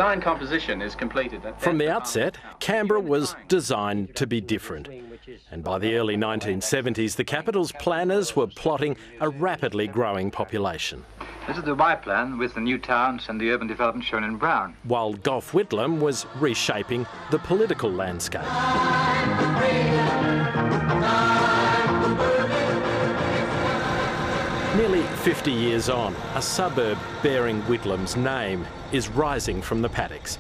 Design composition is completed. From the outset, Canberra was designed to be different. And by the early 1970s, the capital's planners were plotting a rapidly growing population. This is the Y plan with the new towns and the urban development shown in brown. While Gough Whitlam was reshaping the political landscape. Nearly 50 years on, a suburb bearing Whitlam's name is rising from the paddocks.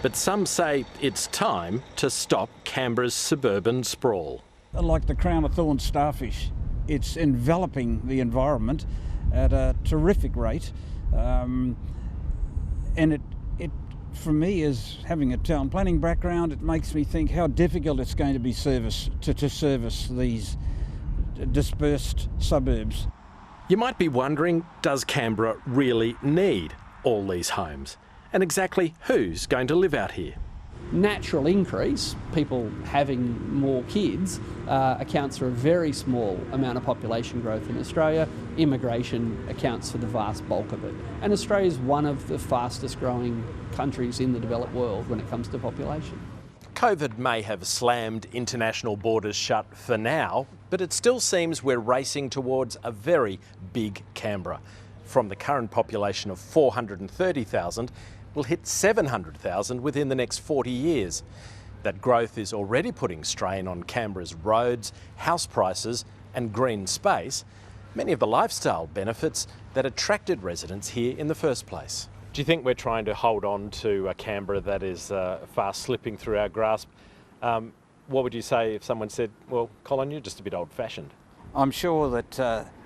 But some say it's time to stop Canberra's suburban sprawl. Like the crown of thorns starfish, it's enveloping the environment at a terrific rate. And it, for me, as having a town planning background, it makes me think how difficult it's going to be to service these dispersed suburbs. You might be wondering, does Canberra really need all these homes? And exactly who's going to live out here? Natural increase, people having more kids, accounts for a very small amount of population growth in Australia. Immigration accounts for the vast bulk of it. And Australia is one of the fastest growing countries in the developed world when it comes to population. COVID may have slammed international borders shut for now, but it still seems we're racing towards a very big Canberra. From the current population of 430,000, we'll hit 700,000 within the next 40 years. That growth is already putting strain on Canberra's roads, house prices and green space, many of the lifestyle benefits that attracted residents here in the first place. Do you think we're trying to hold on to a Canberra that is fast slipping through our grasp? What would you say if someone said, well, Colin, you're just a bit old-fashioned? I'm sure that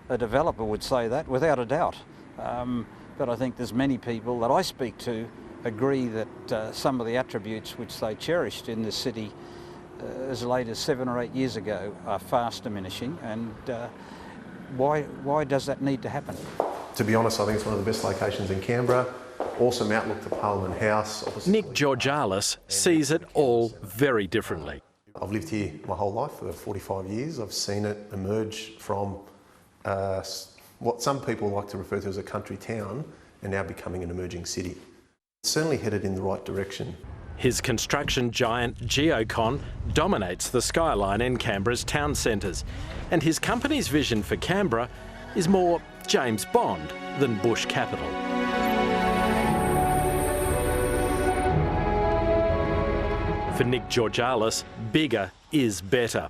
a developer would say that, without a doubt. But I think there's many people that I speak to agree that some of the attributes which they cherished in this city as late as 7 or 8 years ago are fast diminishing. And why does that need to happen? To be honest, I think it's one of the best locations in Canberra. Awesome outlook to Parliament House. Nick Georgalis sees it all very differently. I've lived here my whole life for 45 years. I've seen it emerge from what some people like to refer to as a country town and now becoming an emerging city. It's certainly headed in the right direction. His construction giant Geocon dominates the skyline in Canberra's town centres, and his company's vision for Canberra is more James Bond than bush capital. For Nick Georgalis, bigger is better.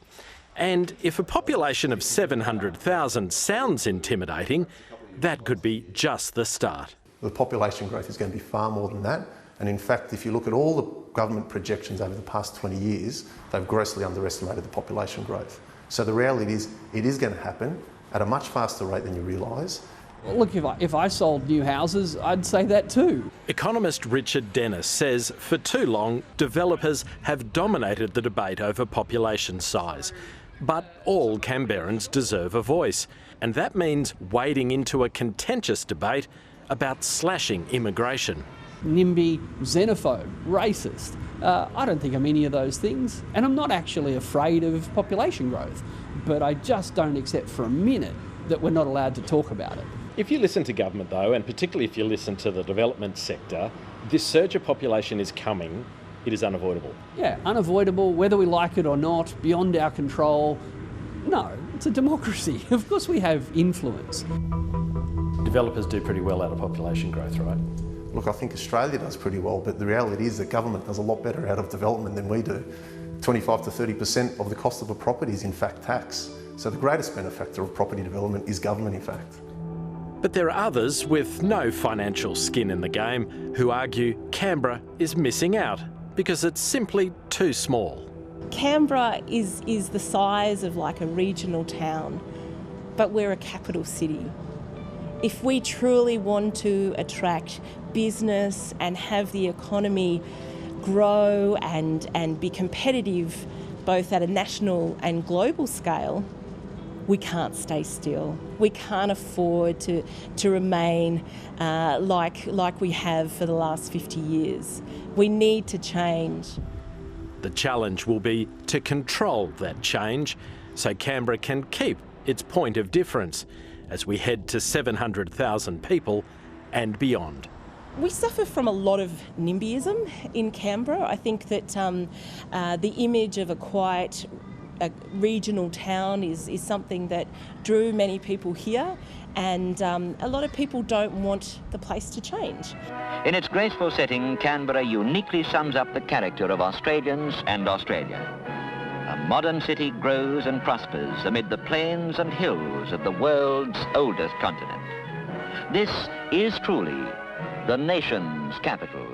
And if a population of 700,000 sounds intimidating, that could be just the start. The population growth is going to be far more than that. And in fact, if you look at all the government projections over the past 20 years, they've grossly underestimated the population growth. So the reality is, it is going to happen at a much faster rate than you realise. Look, if I sold new houses, I'd say that too. Economist Richard Dennis says for too long, developers have dominated the debate over population size. But all Canberrans deserve a voice, and that means wading into a contentious debate about slashing immigration. NIMBY, xenophobe, racist. I don't think I'm any of those things, and I'm not actually afraid of population growth, but I just don't accept for a minute that we're not allowed to talk about it. If you listen to government though, and particularly if you listen to the development sector, this surge of population is coming. It is unavoidable. Yeah, unavoidable, whether we like it or not, beyond our control. No, it's a democracy. Of course we have influence. Developers do pretty well out of population growth, right? Look, I think Australia does pretty well, but the reality is that government does a lot better out of development than we do. 25 to 30% of the cost of a property is in fact tax. So the greatest benefactor of property development is government in fact. But there are others with no financial skin in the game who argue Canberra is missing out because it's simply too small. Canberra is the size of like a regional town, but we're a capital city. If we truly want to attract business and have the economy grow and be competitive both at a national and global scale, we can't stay still. We can't afford to remain like we have for the last 50 years. We need to change. The challenge will be to control that change so Canberra can keep its point of difference as we head to 700,000 people and beyond. We suffer from a lot of NIMBYism in Canberra. I think that the image of a quiet regional town is something that drew many people here, and a lot of people don't want the place to change. In its graceful setting, Canberra uniquely sums up the character of Australians and Australia. A modern city grows and prospers amid the plains and hills of the world's oldest continent. This is truly the nation's capital.